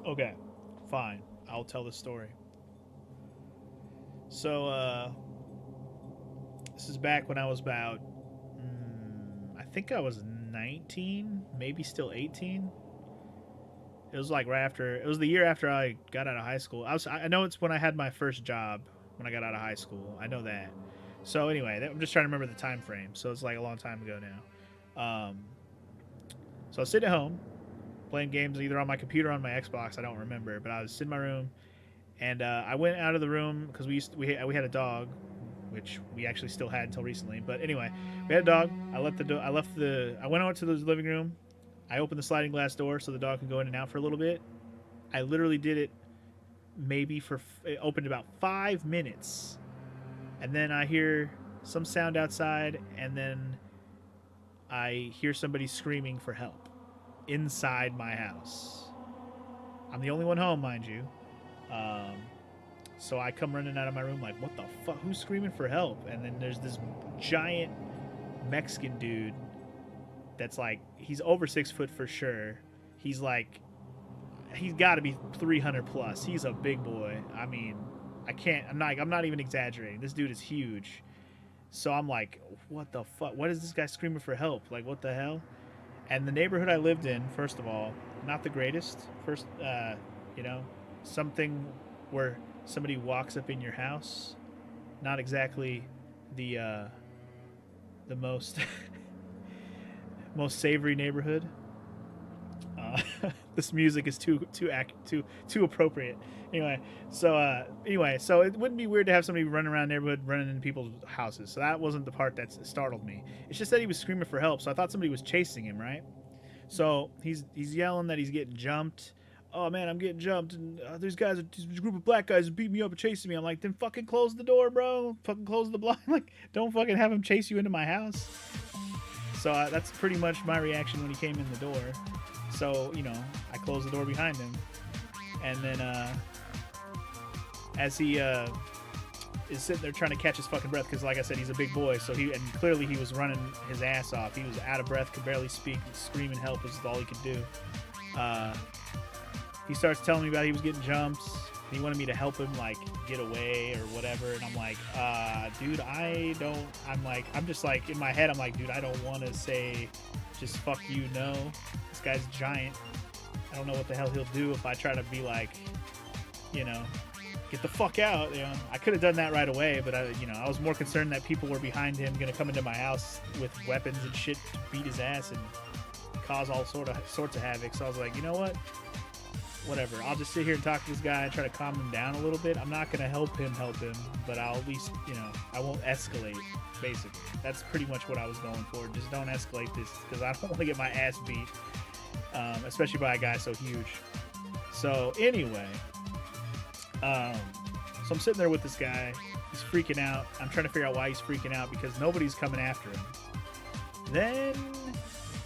Okay, fine. I'll tell the story. So, this is back when I was about, I think I was 19, maybe still 18. It was like right after, it was the year after I got out of high school. I know it's when I had my first job when I got out of high school. I know that. So anyway, I'm just trying to remember the time frame. So it's like a long time ago now. So I was sitting at home playing games either on my computer or on my Xbox. I don't remember, but I was sitting in my room and I went out of the room because we had a dog, which we actually still had until recently. But anyway, we had a dog. I went out to the living room. I opened the sliding glass door so the dog could go in and out for a little bit. I literally did it maybe it opened about 5 minutes, and then I hear some sound outside, and then I hear somebody screaming for help inside my house. I'm the only one home, mind you. Um, so I come running out of my room like, what the fuck? Who's screaming for help? And then there's this giant Mexican dude that's like, he's over 6 foot for sure. He's like, he's got to be 300 plus. He's a big boy. I mean, I'm not even exaggerating. This dude is huge. So I'm like, what the fuck? What is this guy screaming for help? Like, what the hell? And the neighborhood I lived in, first of all, not the greatest. First, you know, something where somebody walks up in your house, not exactly the most most savory neighborhood. Uh, this music is too appropriate. So it wouldn't be weird to have somebody run around the neighborhood running into people's houses. So that wasn't the part that startled me. It's just that he was screaming for help. So I thought somebody was chasing him, right? So he's yelling that he's getting jumped. Oh man, I'm getting jumped, and there's a group of black guys beat me up and chasing me. I'm like, then fucking close the door, bro. Fucking close the blind. Like, don't fucking have him chase you into my house. So that's pretty much my reaction when he came in the door. So, I closed the door behind him. And then as he is sitting there trying to catch his fucking breath, because like I said, he's a big boy. So clearly he was running his ass off. He was out of breath, could barely speak, screaming help is all he could do. He starts telling me about he was getting jumps. And he wanted me to help him, like, get away or whatever. And I'm like, dude, I'm just like, in my head, I'm like, dude, I don't want to say just fuck you, no. This guy's giant. I don't know what the hell he'll do if I try to be like, get the fuck out. I could have done that right away, but I was more concerned that people were behind him, gonna come into my house with weapons and shit to beat his ass and cause all sorts of havoc. So I was like, you know what? Whatever. I'll just sit here and talk to this guy and try to calm him down a little bit. I'm not gonna help him, but I'll at least, I won't escalate. Basically, that's pretty much what I was going for. Just don't escalate this because I don't want to get my ass beat, especially by a guy so huge. So anyway, so I'm sitting there with this guy. He's freaking out. I'm trying to figure out why he's freaking out because nobody's coming after him. Then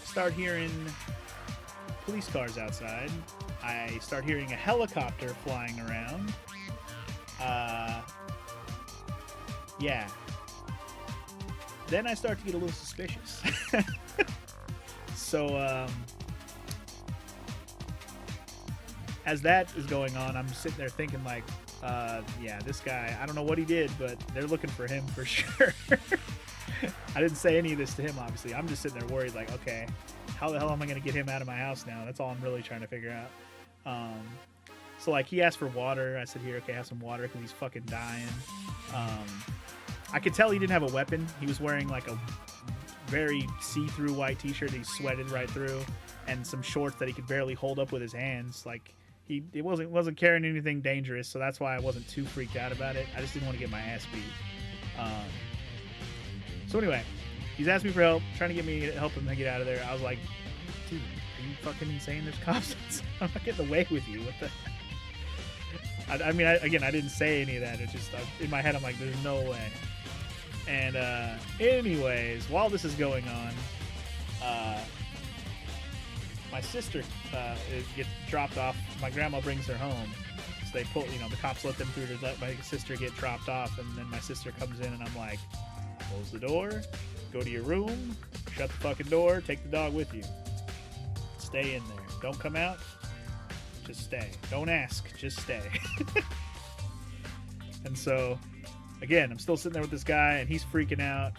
start hearing police cars outside. I start hearing a helicopter flying around. Yeah. Then I start to get a little suspicious. So, as that is going on, I'm sitting there thinking like, yeah, this guy, I don't know what he did, but they're looking for him for sure. I didn't say any of this to him, obviously. I'm just sitting there worried like, okay, how the hell am I going to get him out of my house now? That's all I'm really trying to figure out. So like he asked for water. I said, here, okay, have some water because he's fucking dying. I could tell he didn't have a weapon. He was wearing like a very see-through white t-shirt he sweated right through and some shorts that he could barely hold up with his hands. Like he wasn't carrying anything dangerous, so that's why I wasn't too freaked out about it. I just didn't want to get my ass beat. So anyway, he's asked me for help, trying to get me to help him get out of there. I was like, dude, are you fucking insane? There's cops. I'm not getting away with you. What the? I mean, I didn't say any of that. It's just in my head, I'm like, there's no way. And anyways, while this is going on, my sister gets dropped off. My grandma brings her home. So they pull, the cops let them through to let my sister get dropped off. And then my sister comes in and I'm like, close the door, go to your room, shut the fucking door, take the dog with you. Stay in there. Don't come out. just stay. Don't ask, just stay. And so, again, I'm still sitting there with this guy, and he's freaking out.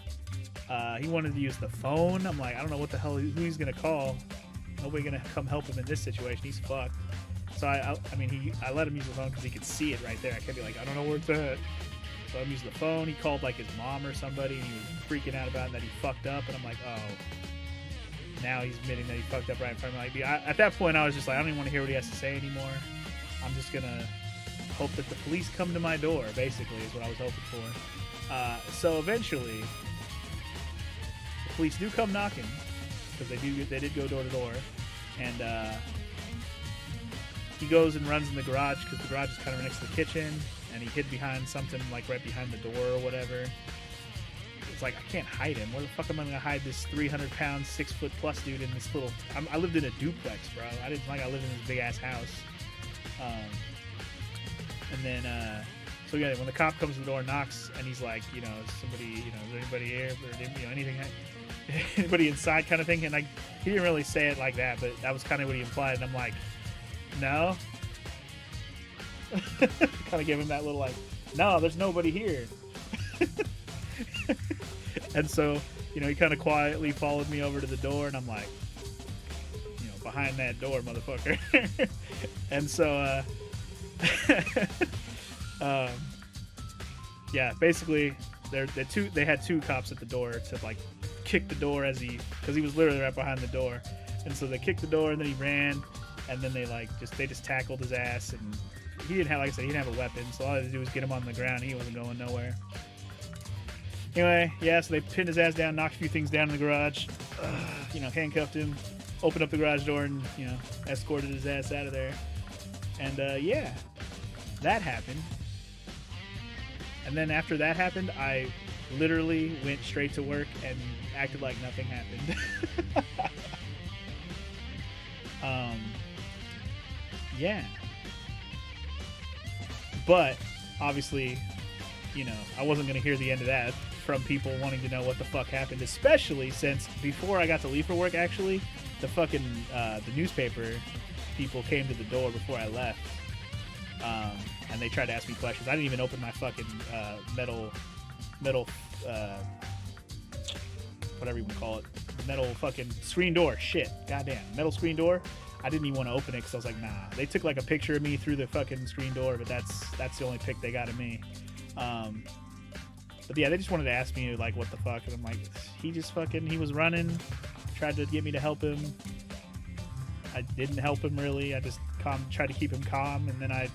He wanted to use the phone. I'm like, I don't know what the hell, who he's gonna call. Nobody gonna come help him in this situation. He's fucked. So I let him use the phone because he could see it right there. I kept be like, I don't know where it's at. So I'm using the phone. He called like his mom or somebody, and he was freaking out about it, that he fucked up. And I'm like, oh, now he's admitting that he fucked up right in front of me. Like, at that point, I was just like, I don't even want to hear what he has to say anymore. I'm just gonna hope that the police come to my door. Basically, is what I was hoping for. So eventually, the police do come knocking because they did go door to door, and he goes and runs in the garage because the garage is kind of next to the kitchen, and he hid behind something like right behind the door or whatever. It's like, I can't hide him. Where the fuck am I gonna hide this 300-pound, 6-foot-plus dude in this little? I lived in a duplex, bro. I didn't like I lived in this big ass house. And then, so yeah, when the cop comes to the door and knocks, and he's like, you know, somebody, you know, is there anybody here, or you know, anything, anybody inside, kind of thing. And like, he didn't really say it like that, but that was kind of what he implied. And I'm like, no. Kind of give him that little like, no, there's nobody here. And so, you know, he kind of quietly followed me over to the door, and I'm like, you know, behind that door, motherfucker. And so, yeah, basically, they had two cops at the door to like kick the door because he was literally right behind the door, and so they kicked the door, and then he ran, and then they just tackled his ass, and he didn't have, like I said, he didn't have a weapon, so all I had to do was get him on the ground. He wasn't going nowhere. Anyway, yeah, so they pinned his ass down, knocked a few things down in the garage, you know, handcuffed him, opened up the garage door, and, you know, escorted his ass out of there. And, yeah, that happened. And then after that happened, I literally went straight to work and acted like nothing happened. Yeah. But, obviously, you know, I wasn't going to hear the end of that from people wanting to know what the fuck happened, especially since before I got to leave for work, actually, the fucking, the newspaper people came to the door before I left, and they tried to ask me questions. I didn't even open my fucking, metal, whatever you want to call it, metal fucking screen door, shit, goddamn, metal screen door. I didn't even want to open it because I was like, nah. They took like a picture of me through the fucking screen door, but that's the only pic they got of me. But yeah, they just wanted to ask me like, what the fuck, and I'm like, he was running, tried to get me to help him. I didn't help him really. I just tried to keep him calm, and then I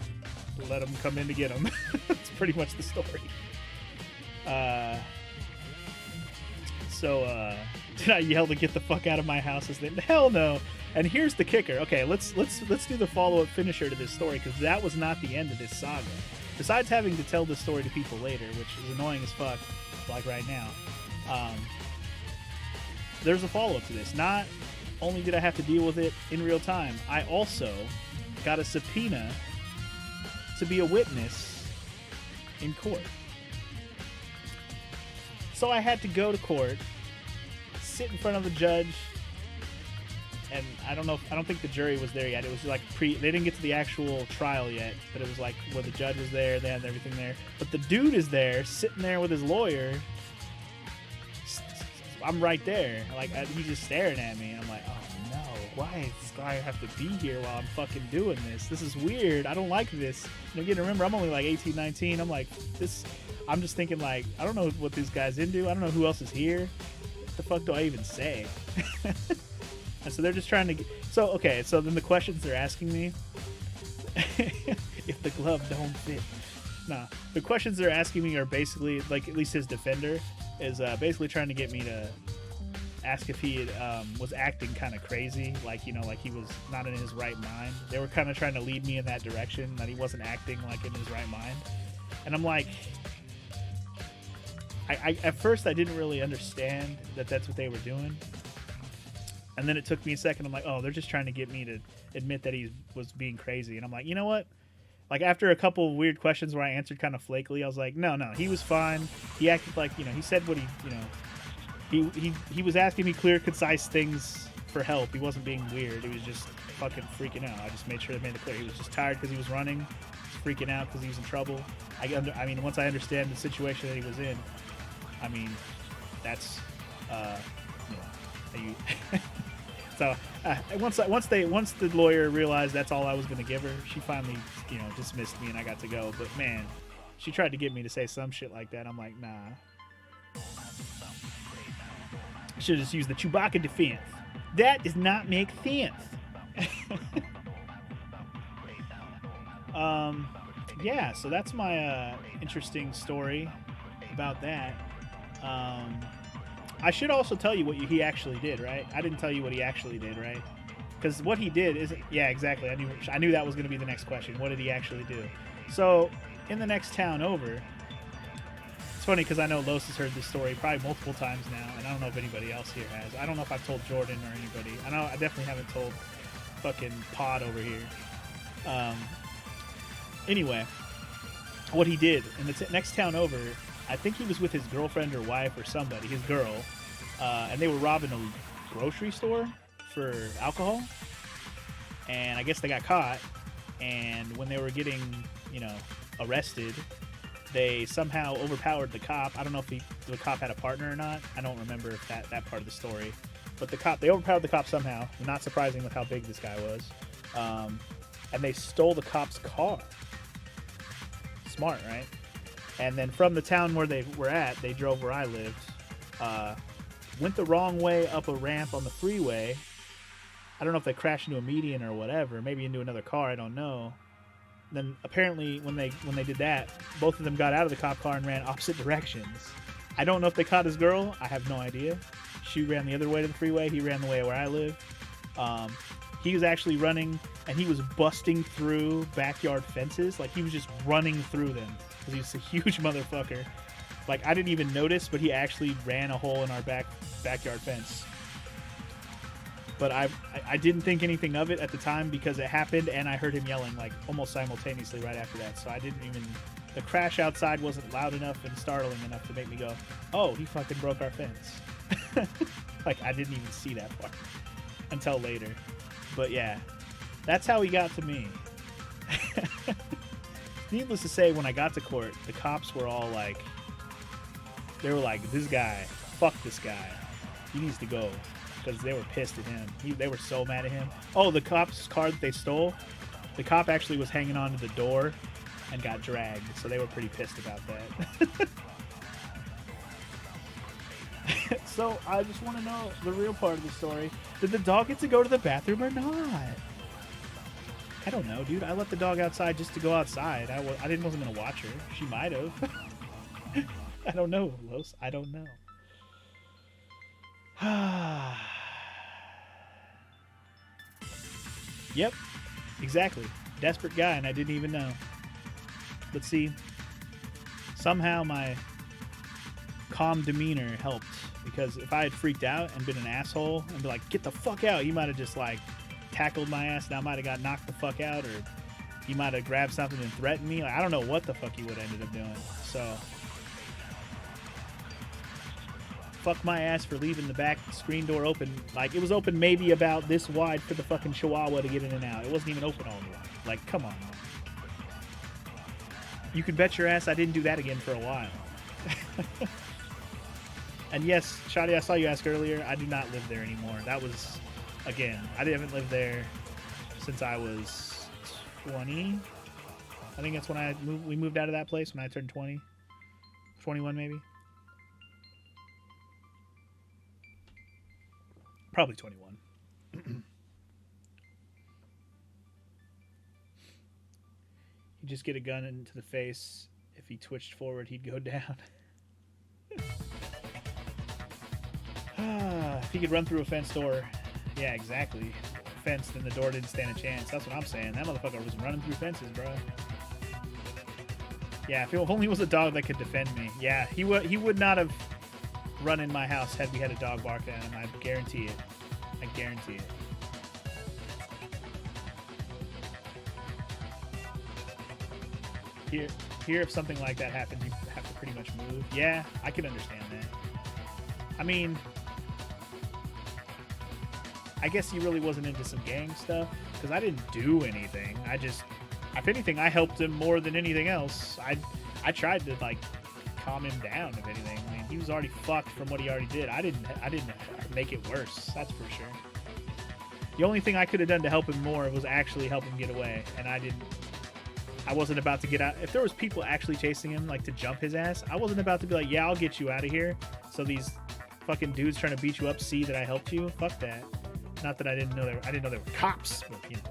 let him come in to get him. That's pretty much the story. So did I yell to get the fuck out of my house? Hell no. And here's the kicker. Okay, let's do the follow-up finisher to this story, because that was not the end of this saga. Besides having to tell this story to people later, which is annoying as fuck, like right now, there's a follow-up to this. Not only did I have to deal with it in real time, I also got a subpoena to be a witness in court. So I had to go to court, sit in front of the judge, and I don't think the jury was there yet. It was like they didn't get to the actual trial yet, but it was like where the judge was there, they had everything there. But the dude is there, sitting there with his lawyer. I'm right there. Like, he's just staring at me, and I'm like, oh no, why does this guy have to be here while I'm fucking doing this? This is weird. I don't like this. And again, remember, I'm only like 18, 19. I'm like, I'm just thinking like, I don't know what these guy's into. I don't know who else is here. What the fuck do I even say? And so they're just trying to get... So then the questions they're asking me... if the glove don't fit. Nah. The questions they're asking me are basically, like, at least his defender is basically trying to get me to ask if he was acting kind of crazy. Like, you know, like he was not in his right mind. They were kind of trying to lead me in that direction, that he wasn't acting, like, in his right mind. And I'm like... I at first, I didn't really understand that that's what they were doing. And then it took me a second. I'm like, oh, they're just trying to get me to admit that he was being crazy. And I'm like, you know what? Like, after a couple of weird questions where I answered kind of flakily, I was like, no, he was fine. He acted like, you know, he said what he, you know, he was asking me clear, concise things for help. He wasn't being weird. He was just fucking freaking out. I just made sure they made it clear. He was just tired because he was running. He's freaking out because he was in trouble. I mean, once I understand the situation that he was in, I mean, that's, you know, so once the lawyer realized that's all I was going to give her, she finally, you know, dismissed me and I got to go. But man, she tried to get me to say some shit like that. I'm like, nah. I should have just used the Chewbacca defense. That does not make sense. Yeah, so that's my interesting story about that. I should also tell you what he actually did, right? I didn't tell you what he actually did, right? Because what he did is, yeah, exactly. I knew that was going to be the next question. What did he actually do? So in the next town over, it's funny because I know Los has heard this story probably multiple times now, and I don't know if anybody else here has. I don't know if I've told Jordan or anybody. I definitely haven't told fucking Pod over here. Anyway, what he did in the next town over, I think he was with his girlfriend or wife or somebody, his girl, and they were robbing a grocery store for alcohol, and I guess they got caught, and when they were getting, you know, arrested, they somehow overpowered the cop. I don't know if the cop had a partner or not. I don't remember if that part of the story, but they overpowered the cop somehow, not surprising with how big this guy was, and they stole the cop's car. Smart, right? And then from the town where they were at, they drove where I lived, went the wrong way up a ramp on the freeway. I don't know if they crashed into a median or whatever, maybe into another car, I don't know. Then apparently when they did that, both of them got out of the cop car and ran opposite directions. I don't know if they caught his girl. I have no idea. She ran the other way to the freeway. He ran the way where I live. He was actually running, and he was busting through backyard fences. Like, he was just running through them because he's a huge motherfucker. Like, I didn't even notice, but he actually ran a hole in our backyard fence. But I didn't think anything of it at the time because it happened, and I heard him yelling, like, almost simultaneously right after that. So I didn't even... The crash outside wasn't loud enough and startling enough to make me go, oh, he fucking broke our fence. Like, I didn't even see that part until later. But yeah, that's how he got to me. Needless to say, when I got to court, the cops were all like, they were like, this guy, fuck this guy. He needs to go. Because they were pissed at him. They were so mad at him. Oh, the cop's car that they stole, the cop actually was hanging onto the door and got dragged. So they were pretty pissed about that. So I just want to know the real part of the story. Did the dog get to go to the bathroom or not? I don't know, dude. I let the dog outside just to go outside. I wasn't going to watch her. She might have. I don't know, Los. I don't know. Yep, exactly. Desperate guy, and I didn't even know. But see, somehow my calm demeanor helped, because if I had freaked out and been an asshole and be like, get the fuck out, he might have just like tackled my ass and I might have got knocked the fuck out, or he might have grabbed something and threatened me. Like, I don't know what the fuck he would have ended up doing. So fuck my ass for leaving the back screen door open. Like, it was open maybe about this wide for the fucking Chihuahua to get in and out. It wasn't even open all the way. Like, come on. You can bet your ass I didn't do that again for a while. And yes, Shadi, I saw you ask earlier, I do not live there anymore. That was, again, I haven't lived there since I was 20. I think that's when we moved out of that place when I turned 20. 21 maybe. Probably 21. He'd just get a gun into the face. If he twitched forward, he'd go down. If he could run through a fence door, yeah, exactly. Fence, then the door didn't stand a chance. That's what I'm saying. That motherfucker was running through fences, bro. Yeah, if only it was a dog that could defend me. Yeah, he would not have run in my house had we had a dog bark at him. I guarantee it. I guarantee it. Here, if something like that happened, you have to pretty much move. Yeah, I can understand that. I mean, I guess he really wasn't into some gang stuff because I didn't do anything. I just, if anything, I helped him more than anything else. I tried to like calm him down. If anything, I mean, he was already fucked from what he already did. I didn't make it worse. That's for sure. The only thing I could have done to help him more was actually help him get away, and I didn't. I wasn't about to get out. If there was people actually chasing him, like to jump his ass, I wasn't about to be like, yeah, I'll get you out of here. So these fucking dudes trying to beat you up see that I helped you. Fuck that. Not that I didn't know they were cops, but you know.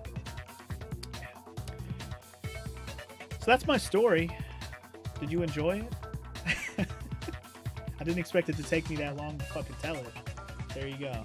Yeah. So that's my story. Did you enjoy it? I didn't expect it to take me that long to fucking tell it. There you go.